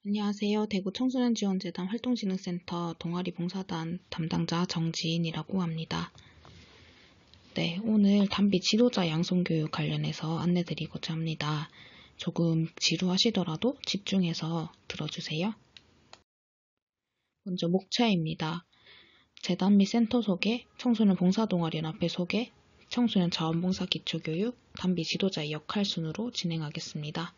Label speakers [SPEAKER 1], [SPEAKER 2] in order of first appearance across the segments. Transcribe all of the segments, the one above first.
[SPEAKER 1] 안녕하세요. 대구 청소년지원재단 활동진흥센터 동아리 봉사단 담당자 정지인이라고 합니다. 네, 오늘 단비 지도자 양성교육 관련해서 안내드리고자 합니다. 조금 지루하시더라도 집중해서 들어주세요. 먼저 목차입니다. 재단 및 센터 소개, 청소년 봉사동아리연합회 소개, 청소년 자원봉사 기초교육, 단비 지도자의 역할 순으로 진행하겠습니다.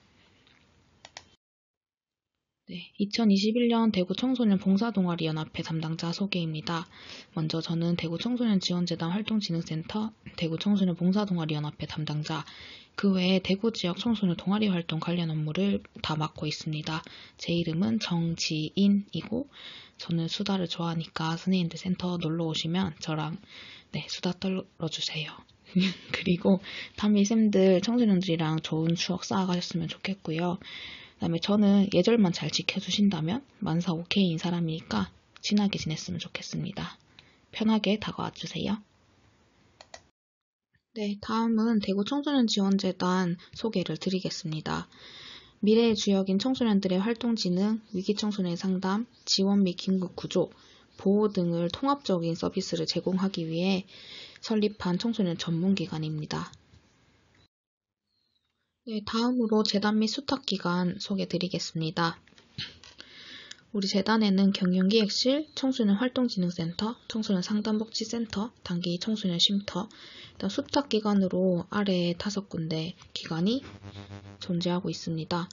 [SPEAKER 1] 네, 2021년 대구 청소년 봉사동아리연합회 담당자 소개입니다. 먼저 저는 대구 청소년지원재단 활동진흥센터 대구 청소년 봉사동아리연합회 담당자, 그 외에 대구 지역 청소년 동아리 활동 관련 업무를 다 맡고 있습니다. 제 이름은 정지인이고 저는 수다를 좋아하니까 선생님들 센터 놀러 오시면 저랑 수다 떨어주세요. 그리고 담임쌤들 청소년들이랑 좋은 추억 쌓아가셨으면 좋겠고요. 그 다음에 저는 예절만 잘 지켜주신다면 만사 오케이인 사람이니까 친하게 지냈으면 좋겠습니다. 편하게 다가와주세요. 네, 다음은 대구 청소년지원재단 소개를 드리겠습니다. 미래의 주역인 청소년들의 활동 진흥, 위기청소년 상담, 지원 및 긴급구조, 보호 등을 통합적인 서비스를 제공하기 위해 설립한 청소년 전문기관입니다. 네, 다음으로 재단 및 수탁기관 소개드리겠습니다. 우리 재단에는 경영기획실, 청소년 활동진흥센터, 청소년 상담복지센터, 단기 청소년 쉼터, 수탁기관으로 아래 5군데 기관이 존재하고 있습니다.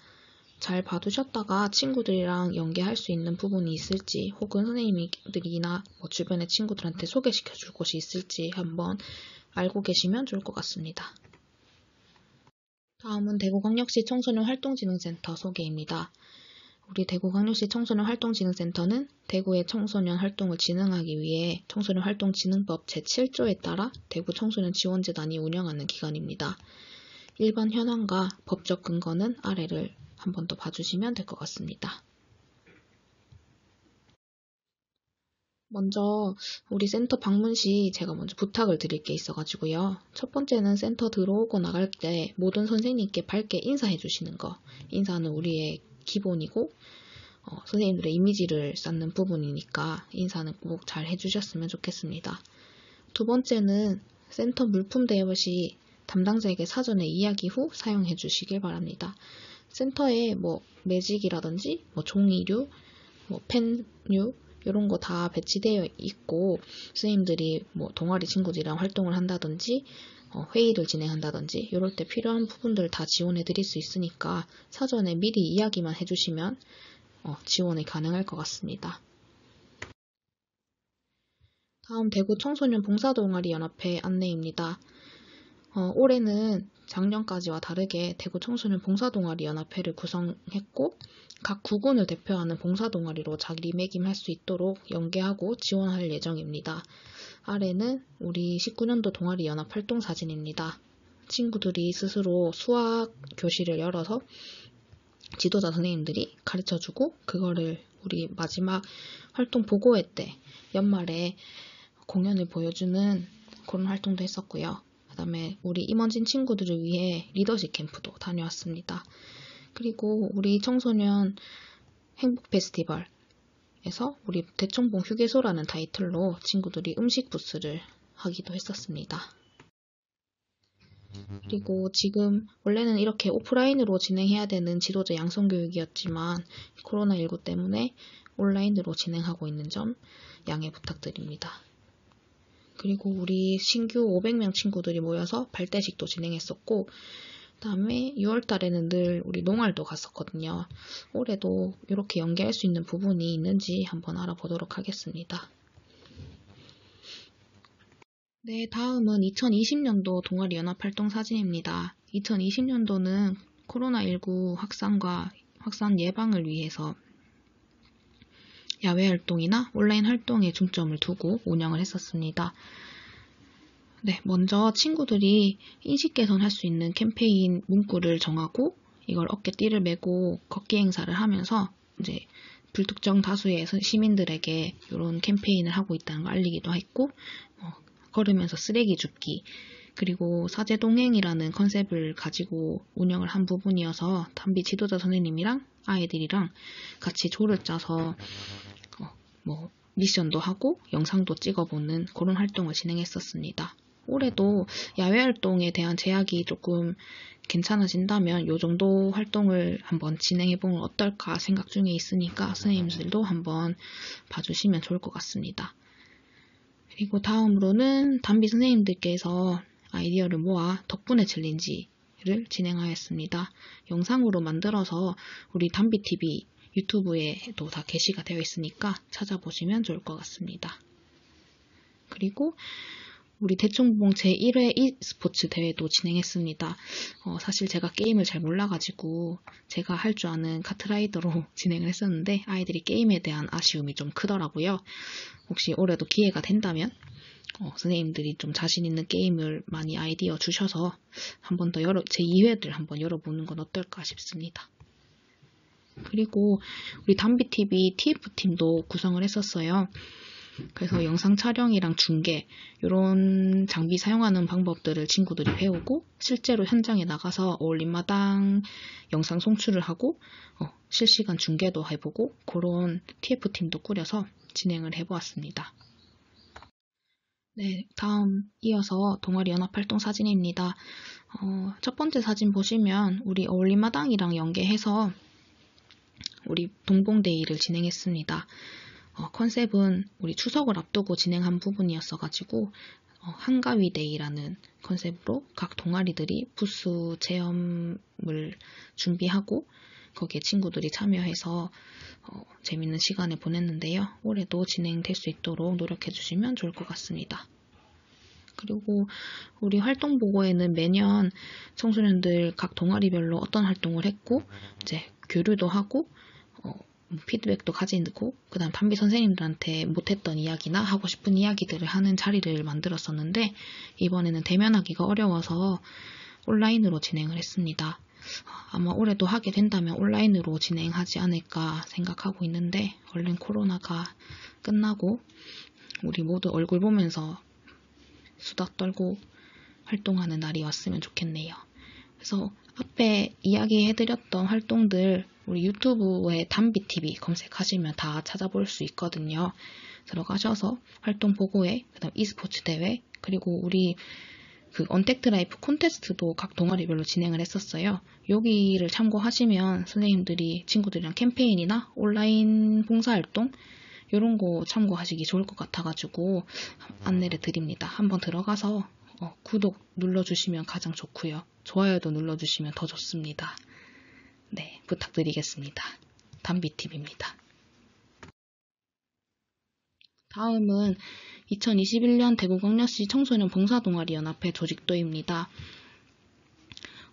[SPEAKER 1] 잘 봐두셨다가 친구들이랑 연계할 수 있는 부분이 있을지 혹은 선생님들이나 주변의 친구들한테 소개시켜 줄 곳이 있을지 한번 알고 계시면 좋을 것 같습니다. 다음은 대구광역시 청소년 활동진흥센터 소개입니다. 우리 대구광역시 청소년 활동진흥센터는 대구의 청소년 활동을 진흥하기 위해 청소년 활동진흥법 제7조에 따라 대구 청소년 지원재단이 운영하는 기관입니다. 일반 현황과 법적 근거는 아래를 한 번 더 봐주시면 될 것 같습니다. 먼저 우리 센터 방문 시 제가 먼저 부탁을 드릴 게 있어가지고요. 첫 번째는 센터 들어오고 나갈 때 모든 선생님께 밝게 인사해 주시는 거. 인사는 우리의 기본이고 선생님들의 이미지를 쌓는 부분이니까 인사는 꼭 잘 해주셨으면 좋겠습니다. 두 번째는 센터 물품 대여 시 담당자에게 사전에 이야기 후 사용해 주시길 바랍니다. 센터에 매직이라든지 종이류, 펜류 이런 거 다 배치되어 있고 선생님들이 동아리 친구들이랑 활동을 한다든지 회의를 진행한다든지 이럴 때 필요한 부분들 다 지원해 드릴 수 있으니까 사전에 미리 이야기만 해주시면 지원이 가능할 것 같습니다. 다음 대구 청소년 봉사동아리 연합회 안내입니다. 올해는 작년까지와 다르게 대구 청소년 봉사동아리 연합회를 구성했고 각 구군을 대표하는 봉사동아리로 자리매김할 수 있도록 연계하고 지원할 예정입니다. 아래는 우리 19년도 동아리 연합 활동 사진입니다. 친구들이 스스로 수학 교실을 열어서 지도자 선생님들이 가르쳐주고 그거를 우리 마지막 활동 보고회 때 연말에 공연을 보여주는 그런 활동도 했었고요. 그 다음에 우리 임원진 친구들을 위해 리더십 캠프도 다녀왔습니다. 그리고 우리 청소년 행복 페스티벌에서 우리 대청봉 휴게소라는 타이틀로 친구들이 음식 부스를 하기도 했었습니다. 그리고 지금 원래는 이렇게 오프라인으로 진행해야 되는 지도자 양성교육이었지만 코로나19 때문에 온라인으로 진행하고 있는 점 양해 부탁드립니다. 그리고 우리 신규 500명 친구들이 모여서 발대식도 진행했었고 그 다음에 6월달에는 늘 우리 농활도 갔었거든요. 올해도 이렇게 연계할 수 있는 부분이 있는지 한번 알아보도록 하겠습니다. 네, 다음은 2020년도 동아리 연합활동 사진입니다. 2020년도는 코로나19 확산 예방을 위해서 야외 활동이나 온라인 활동에 중점을 두고 운영을 했었습니다. 네, 먼저 친구들이 인식 개선할 수 있는 캠페인 문구를 정하고 이걸 어깨띠를 메고 걷기 행사를 하면서 이제 불특정 다수의 시민들에게 이런 캠페인을 하고 있다는 걸 알리기도 했고 걸으면서 쓰레기 줍기 그리고 사제동행이라는 컨셉을 가지고 운영을 한 부분이어서 담비 지도자 선생님이랑 아이들이랑 같이 조를 짜서 미션도 하고 영상도 찍어보는 그런 활동을 진행했었습니다. 올해도 야외 활동에 대한 제약이 조금 괜찮아진다면 이 정도 활동을 한번 진행해보면 어떨까 생각 중에 있으니까 선생님들도 한번 봐주시면 좋을 것 같습니다. 그리고 다음으로는 담비 선생님들께서 아이디어를 모아 덕분에 챌린지를 진행하였습니다. 영상으로 만들어서 우리 담비TV 유튜브에도 다 게시가 되어 있으니까 찾아보시면 좋을 것 같습니다. 그리고 우리 대충봉 제1회 e스포츠 대회도 진행했습니다. 사실 제가 게임을 잘 몰라가지고 제가 할 줄 아는 카트라이더로 진행을 했었는데 아이들이 게임에 대한 아쉬움이 좀 크더라고요. 혹시 올해도 기회가 된다면 선생님들이 좀 자신 있는 게임을 많이 아이디어 주셔서 한 번 더 제2회를 한번 열어보는 건 어떨까 싶습니다. 그리고 우리 담비TV TF팀도 구성을 했었어요. 그래서 영상 촬영이랑 중계 이런 장비 사용하는 방법들을 친구들이 배우고 실제로 현장에 나가서 어울림마당 영상 송출을 하고 실시간 중계도 해보고 그런 TF팀도 꾸려서 진행을 해보았습니다. 네, 다음 이어서 동아리 연합활동 사진입니다. 첫 번째 사진 보시면 우리 어울림마당이랑 연계해서 우리 동봉데이를 진행했습니다. 컨셉은 우리 추석을 앞두고 진행한 부분이었어가지고 한가위데이라는 컨셉으로 각 동아리들이 부스 체험을 준비하고 거기에 친구들이 참여해서 재밌는 시간을 보냈는데요. 올해도 진행될 수 있도록 노력해 주시면 좋을 것 같습니다. 그리고 우리 활동 보고에는 매년 청소년들 각 동아리별로 어떤 활동을 했고 이제 교류도 하고 피드백도 가지고 그 다음 담비 선생님들한테 못했던 이야기나 하고 싶은 이야기들을 하는 자리를 만들었었는데 이번에는 대면하기가 어려워서 온라인으로 진행을 했습니다. 아마 올해도 하게 된다면 온라인으로 진행하지 않을까 생각하고 있는데 얼른 코로나가 끝나고 우리 모두 얼굴 보면서 수다 떨고 활동하는 날이 왔으면 좋겠네요. 그래서 앞에 이야기해드렸던 활동들 우리 유튜브에 담비TV 검색하시면 다 찾아볼 수 있거든요. 들어가셔서 활동 보고회, 그 다음 e스포츠 대회, 그리고 우리 그 언택트 라이프 콘테스트도 각 동아리별로 진행을 했었어요. 여기를 참고하시면 선생님들이 친구들이랑 캠페인이나 온라인 봉사활동 이런 거 참고하시기 좋을 것 같아가지고 안내를 드립니다. 한번 들어가서 구독 눌러주시면 가장 좋고요. 좋아요도 눌러주시면 더 좋습니다. 네, 부탁드리겠습니다. 담비TV입니다. 다음은 2021년 대구광역시 청소년 봉사동아리 연합회 조직도입니다.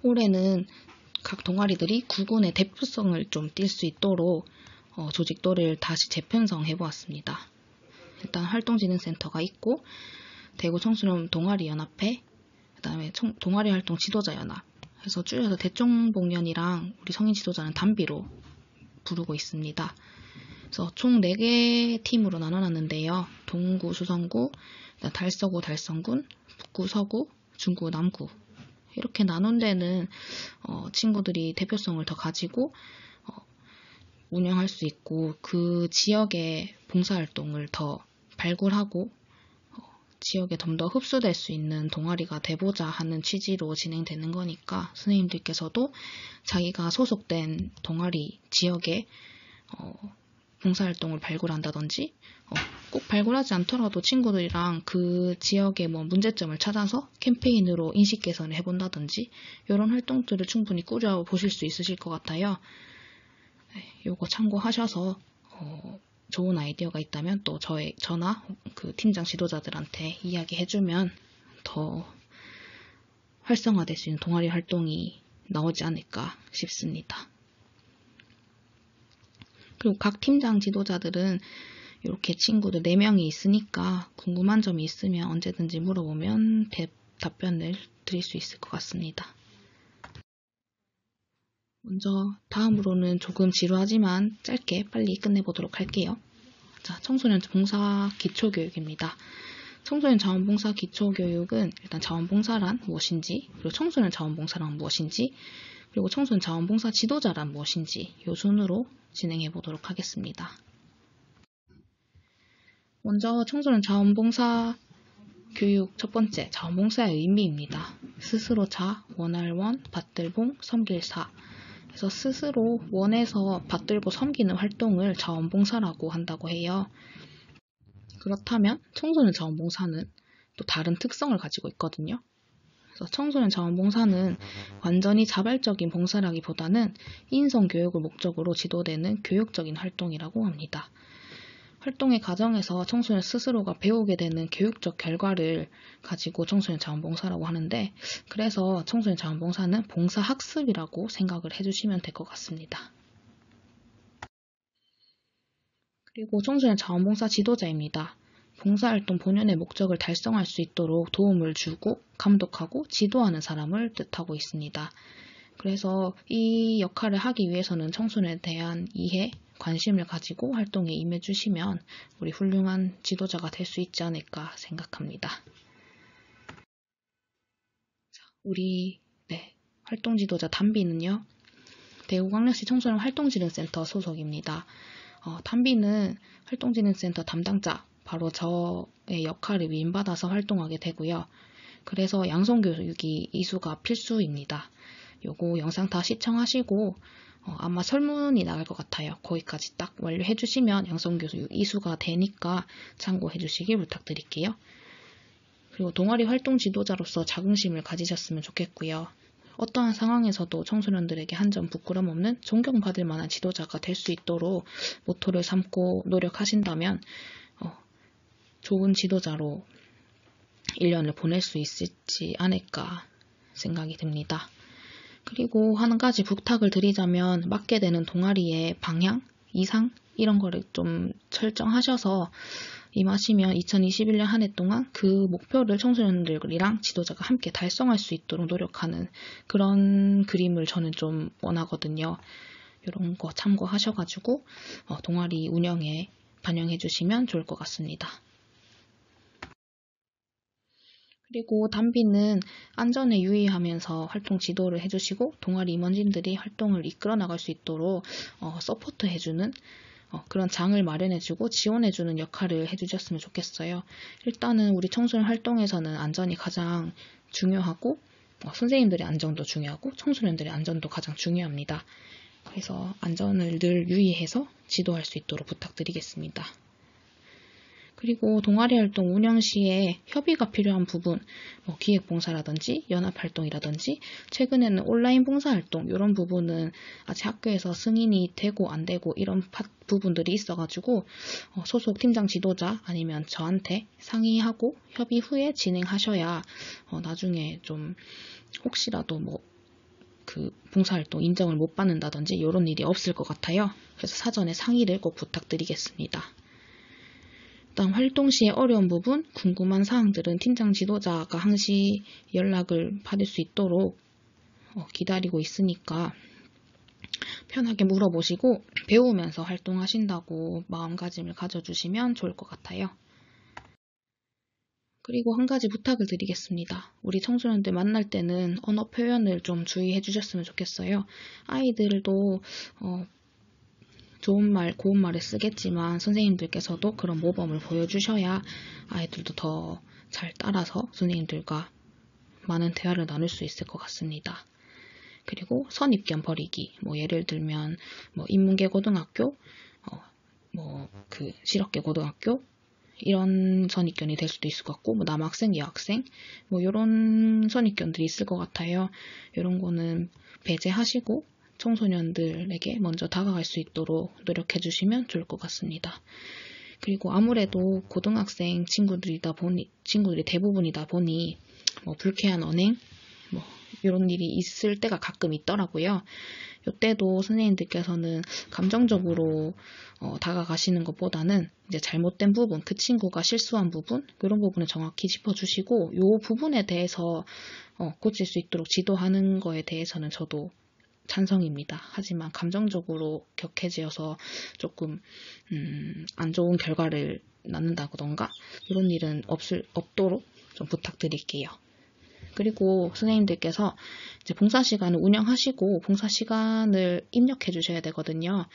[SPEAKER 1] 올해는 각 동아리들이 구군의 대표성을 좀 띌 수 있도록 조직도를 다시 재편성해 보았습니다. 일단 활동진흥센터가 있고 대구 청소년 동아리 연합회, 그 다음에 동아리 활동 지도자 연합, 그래서 줄여서 대청봉연이랑 우리 성인 지도자는 담비로 부르고 있습니다. 그래서 총 4개 팀으로 나눠놨는데요. 동구, 수성구, 달서구, 달성군, 북구, 서구, 중구, 남구 이렇게 나눈 데는 친구들이 대표성을 더 가지고 운영할 수 있고 그 지역의 봉사활동을 더 발굴하고 지역에 좀 더 흡수될 수 있는 동아리가 돼보자 하는 취지로 진행되는 거니까 선생님들께서도 자기가 소속된 동아리 지역에 봉사활동을 발굴한다든지 꼭 발굴하지 않더라도 친구들이랑 그 지역의 문제점을 찾아서 캠페인으로 인식 개선을 해본다든지 이런 활동들을 충분히 꾸려보실 수 있으실 것 같아요. 네, 요거 참고하셔서 좋은 아이디어가 있다면 또 저나 그 팀장 지도자들한테 이야기해주면 더 활성화될 수 있는 동아리 활동이 나오지 않을까 싶습니다. 그리고 각 팀장 지도자들은 이렇게 친구들 4명이 있으니까 궁금한 점이 있으면 언제든지 물어보면 답변을 드릴 수 있을 것 같습니다. 먼저 다음으로는 조금 지루하지만 짧게 빨리 끝내보도록 할게요. 자, 청소년 봉사 기초교육입니다. 청소년 자원봉사 기초교육은 일단 자원봉사란 무엇인지, 그리고 청소년 자원봉사란 무엇인지, 그리고 청소년 자원봉사 지도자란 무엇인지 이 순으로 진행해 보도록 하겠습니다. 먼저 청소년 자원봉사 교육 첫 번째, 자원봉사의 의미입니다. 스스로 자, 원할원, 받들봉, 섬길사. 그래서 스스로 원해서 받들고 섬기는 활동을 자원봉사라고 한다고 해요. 그렇다면 청소년 자원봉사는 또 다른 특성을 가지고 있거든요. 그래서 청소년 자원봉사는 완전히 자발적인 봉사라기보다는 인성교육을 목적으로 지도되는 교육적인 활동이라고 합니다. 활동의 과정에서 청소년 스스로가 배우게 되는 교육적 결과를 가지고 청소년 자원봉사라고 하는데, 그래서 청소년 자원봉사는 봉사학습이라고 생각을 해주시면 될 것 같습니다. 그리고 청소년 자원봉사 지도자입니다. 봉사활동 본연의 목적을 달성할 수 있도록 도움을 주고 감독하고 지도하는 사람을 뜻하고 있습니다. 그래서 이 역할을 하기 위해서는 청소년에 대한 이해, 관심을 가지고 활동에 임해주시면 우리 훌륭한 지도자가 될 수 있지 않을까 생각합니다. 우리 활동 지도자 담비는요, 대구광역시 청소년 활동진흥센터 소속입니다. 담비는 활동진흥센터 담당자, 바로 저의 역할을 위임받아서 활동하게 되고요. 그래서 양성교육이 이수가 필수입니다. 요거 영상 다 시청하시고 아마 설문이 나갈 것 같아요. 거기까지 딱 완료해 주시면 양성교육 이수가 되니까 참고해 주시길 부탁드릴게요. 그리고 동아리 활동 지도자로서 자긍심을 가지셨으면 좋겠고요. 어떠한 상황에서도 청소년들에게 한 점 부끄럼 없는 존경받을 만한 지도자가 될 수 있도록 모토를 삼고 노력하신다면 좋은 지도자로 1년을 보낼 수 있을지 않을까 생각이 듭니다. 그리고 한 가지 부탁을 드리자면 맡게 되는 동아리의 방향, 이상 이런 거를 좀 설정하셔서 임하시면 2021년 한 해 동안 그 목표를 청소년들이랑 지도자가 함께 달성할 수 있도록 노력하는 그런 그림을 저는 좀 원하거든요. 이런 거 참고하셔가지고 동아리 운영에 반영해 주시면 좋을 것 같습니다. 그리고 담비는 안전에 유의하면서 활동 지도를 해주시고 동아리 임원진들이 활동을 이끌어 나갈 수 있도록 서포트 해주는 그런 장을 마련해주고 지원해주는 역할을 해주셨으면 좋겠어요. 일단은 우리 청소년 활동에서는 안전이 가장 중요하고 선생님들의 안전도 중요하고 청소년들의 안전도 가장 중요합니다. 그래서 안전을 늘 유의해서 지도할 수 있도록 부탁드리겠습니다. 그리고 동아리 활동 운영 시에 협의가 필요한 부분, 기획봉사라든지 연합활동이라든지 최근에는 온라인 봉사활동 이런 부분은 아직 학교에서 승인이 되고 안 되고 이런 부분들이 있어가지고 소속 팀장 지도자 아니면 저한테 상의하고 협의 후에 진행하셔야 나중에 좀 혹시라도 그 봉사활동 인정을 못 받는다든지 이런 일이 없을 것 같아요. 그래서 사전에 상의를 꼭 부탁드리겠습니다. 일단 활동 시에 어려운 부분, 궁금한 사항들은 팀장 지도자가 항시 연락을 받을 수 있도록 기다리고 있으니까 편하게 물어보시고 배우면서 활동하신다고 마음가짐을 가져주시면 좋을 것 같아요. 그리고 한 가지 부탁을 드리겠습니다. 우리 청소년들 만날 때는 언어 표현을 좀 주의해 주셨으면 좋겠어요. 아이들도 좋은 말, 고운 말을 쓰겠지만 선생님들께서도 그런 모범을 보여주셔야 아이들도 더 잘 따라서 선생님들과 많은 대화를 나눌 수 있을 것 같습니다. 그리고 선입견 버리기, 예를 들면 인문계 고등학교, 실업계 고등학교 이런 선입견이 될 수도 있을 것 같고 남학생, 여학생 이런 선입견들이 있을 것 같아요. 이런 거는 배제하시고 청소년들에게 먼저 다가갈 수 있도록 노력해 주시면 좋을 것 같습니다. 그리고 아무래도 고등학생 친구들이 대부분이다 보니 불쾌한 언행 이런 일이 있을 때가 가끔 있더라고요. 이때도 선생님들께서는 감정적으로 다가가시는 것보다는 이제 잘못된 부분, 그 친구가 실수한 부분 이런 부분을 정확히 짚어주시고 이 부분에 대해서 고칠 수 있도록 지도하는 거에 대해서는 저도 찬성입니다. 하지만 감정적으로 격해지어서 조금 안 좋은 결과를 낳는다던가 이런 일은 없도록 좀 부탁드릴게요. 그리고 선생님들께서 이제 봉사 시간을 운영하시고 봉사 시간을 입력해 주셔야 되거든요.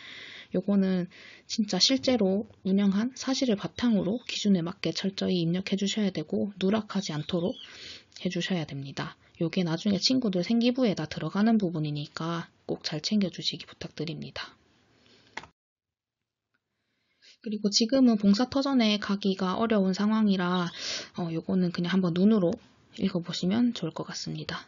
[SPEAKER 1] 요거는 진짜 실제로 운영한 사실을 바탕으로 기준에 맞게 철저히 입력해 주셔야 되고 누락하지 않도록 해 주셔야 됩니다. 요게 나중에 친구들 생기부에다 들어가는 부분이니까 꼭 잘 챙겨주시기 부탁드립니다. 그리고 지금은 봉사터전에 가기가 어려운 상황이라 요거는 그냥 한번 눈으로 읽어보시면 좋을 것 같습니다.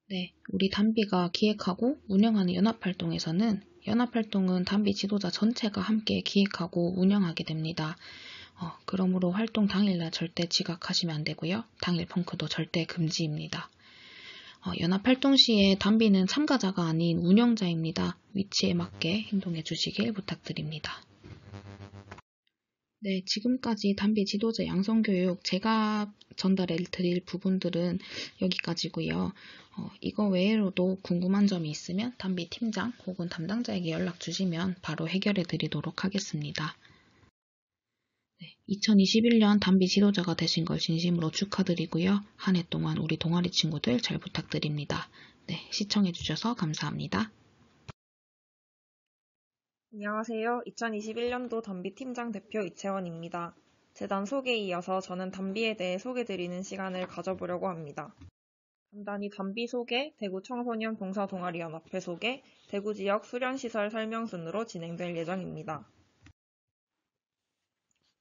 [SPEAKER 1] 네, 우리 단비가 기획하고 운영하는 연합활동에서는 연합활동은 단비 지도자 전체가 함께 기획하고 운영하게 됩니다. 그러므로 활동 당일날 절대 지각하시면 안 되고요. 당일 펑크도 절대 금지입니다. 연합활동 시에 단비는 참가자가 아닌 운영자입니다. 위치에 맞게 행동해 주시길 부탁드립니다. 네, 지금까지 단비 지도자 양성교육 제가 전달해 드릴 부분들은 여기까지고요. 이거 외에로도 궁금한 점이 있으면 단비 팀장 혹은 담당자에게 연락 주시면 바로 해결해 드리도록 하겠습니다. 네, 2021년 단비 지도자가 되신 걸 진심으로 축하드리고요. 한 해 동안 우리 동아리 친구들 잘 부탁드립니다. 네, 시청해 주셔서 감사합니다.
[SPEAKER 2] 안녕하세요. 2021년도 단비 팀장 대표 이채원입니다. 재단 소개에 이어서 저는 단비에 대해 소개드리는 시간을 가져보려고 합니다. 간단히 단비 소개, 대구 청소년 봉사동아리연합회 소개, 대구 지역 수련시설 설명 순으로 진행될 예정입니다.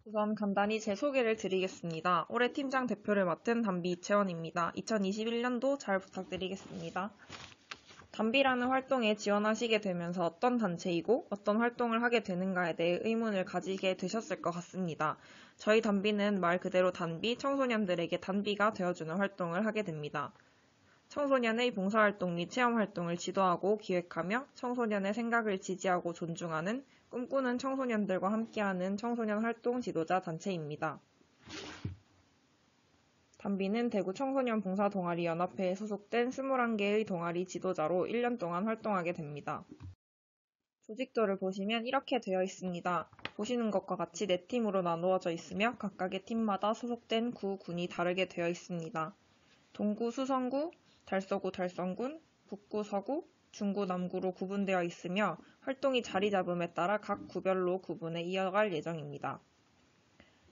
[SPEAKER 2] 우선 간단히 제 소개를 드리겠습니다. 올해 팀장 대표를 맡은 단비 이채원입니다. 2021년도 잘 부탁드리겠습니다. 단비라는 활동에 지원하시게 되면서 어떤 단체이고 어떤 활동을 하게 되는가에 대해 의문을 가지게 되셨을 것 같습니다. 저희 단비는 말 그대로 단비, 청소년들에게 단비가 되어주는 활동을 하게 됩니다. 청소년의 봉사활동 및 체험활동을 지도하고 기획하며 청소년의 생각을 지지하고 존중하는 꿈꾸는 청소년들과 함께하는 청소년 활동 지도자 단체입니다. 단비는 대구 청소년 봉사동아리 연합회에 소속된 21개의 동아리 지도자로 1년 동안 활동하게 됩니다. 조직도를 보시면 이렇게 되어 있습니다. 보시는 것과 같이 4팀으로 나누어져 있으며 각각의 팀마다 소속된 구, 군이 다르게 되어 있습니다. 동구, 수성구, 달서구, 달성군, 북구, 서구, 중구, 남구로 구분되어 있으며 활동이 자리 잡음에 따라 각 구별로 구분해 이어갈 예정입니다.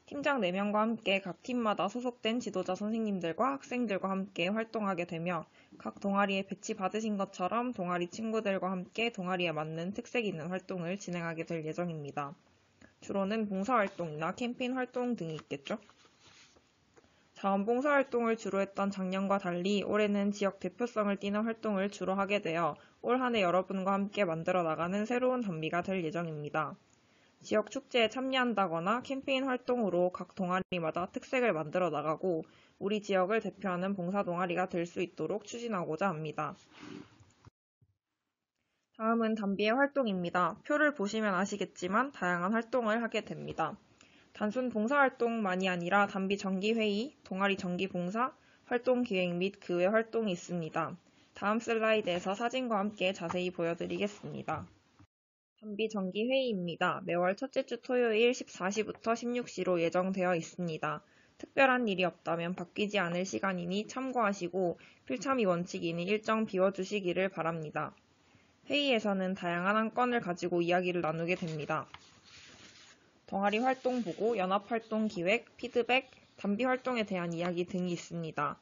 [SPEAKER 2] 팀장 4명과 함께 각 팀마다 소속된 지도자 선생님들과 학생들과 함께 활동하게 되며 각 동아리에 배치받으신 것처럼 동아리 친구들과 함께 동아리에 맞는 특색 있는 활동을 진행하게 될 예정입니다. 주로는 봉사활동이나 캠페인 활동 등이 있겠죠? 자원봉사활동을 주로 했던 작년과 달리 올해는 지역 대표성을 띠는 활동을 주로 하게 되어 올 한 해 여러분과 함께 만들어 나가는 새로운 단비가 될 예정입니다. 지역 축제에 참여한다거나 캠페인 활동으로 각 동아리마다 특색을 만들어 나가고 우리 지역을 대표하는 봉사동아리가 될 수 있도록 추진하고자 합니다. 다음은 단비의 활동입니다. 표를 보시면 아시겠지만 다양한 활동을 하게 됩니다. 단순 봉사활동만이 아니라 단비 정기회의, 동아리 정기봉사, 활동기획 및 그 외 활동이 있습니다. 다음 슬라이드에서 사진과 함께 자세히 보여드리겠습니다. 단비 정기회의입니다. 매월 첫째 주 토요일 14시부터 16시로 예정되어 있습니다. 특별한 일이 없다면 바뀌지 않을 시간이니 참고하시고 필참이 원칙이니 일정 비워주시기를 바랍니다. 회의에서는 다양한 안건을 가지고 이야기를 나누게 됩니다. 동아리 활동 보고, 연합활동 기획, 피드백, 단비 활동에 대한 이야기 등이 있습니다.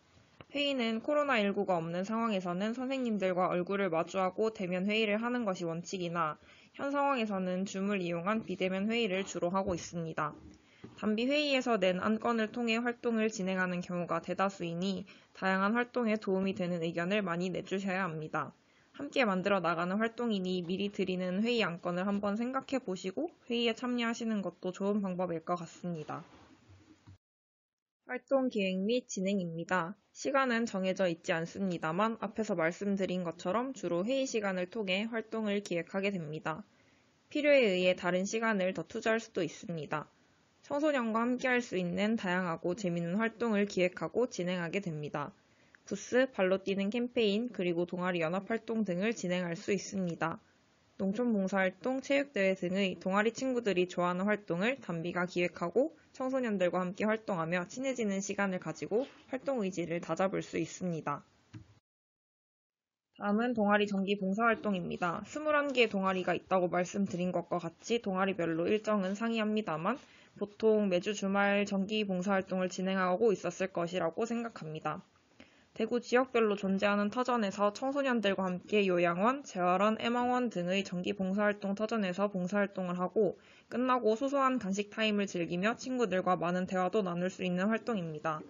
[SPEAKER 2] 회의는 코로나19가 없는 상황에서는 선생님들과 얼굴을 마주하고 대면 회의를 하는 것이 원칙이나 현 상황에서는 줌을 이용한 비대면 회의를 주로 하고 있습니다. 단비 회의에서 낸 안건을 통해 활동을 진행하는 경우가 대다수이니 다양한 활동에 도움이 되는 의견을 많이 내주셔야 합니다. 함께 만들어 나가는 활동이니 미리 드리는 회의 안건을 한번 생각해 보시고 회의에 참여하시는 것도 좋은 방법일 것 같습니다. 활동 기획 및 진행입니다. 시간은 정해져 있지 않습니다만 앞에서 말씀드린 것처럼 주로 회의 시간을 통해 활동을 기획하게 됩니다. 필요에 의해 다른 시간을 더 투자할 수도 있습니다. 청소년과 함께 할 수 있는 다양하고 재미있는 활동을 기획하고 진행하게 됩니다. 부스, 발로 뛰는 캠페인, 그리고 동아리 연합활동 등을 진행할 수 있습니다. 농촌봉사활동, 체육대회 등의 동아리 친구들이 좋아하는 활동을 단비가 기획하고 청소년들과 함께 활동하며 친해지는 시간을 가지고 활동 의지를 다잡을 수 있습니다. 다음은 동아리 정기 봉사활동입니다. 21개의 동아리가 있다고 말씀드린 것과 같이 동아리별로 일정은 상이합니다만 보통 매주 주말 정기 봉사활동을 진행하고 있었을 것이라고 생각합니다. 대구 지역별로 존재하는 터전에서 청소년들과 함께 요양원, 재활원, 애망원 등의 정기 봉사활동 터전에서 봉사활동을 하고 끝나고 소소한 간식 타임을 즐기며 친구들과 많은 대화도 나눌 수 있는 활동입니다.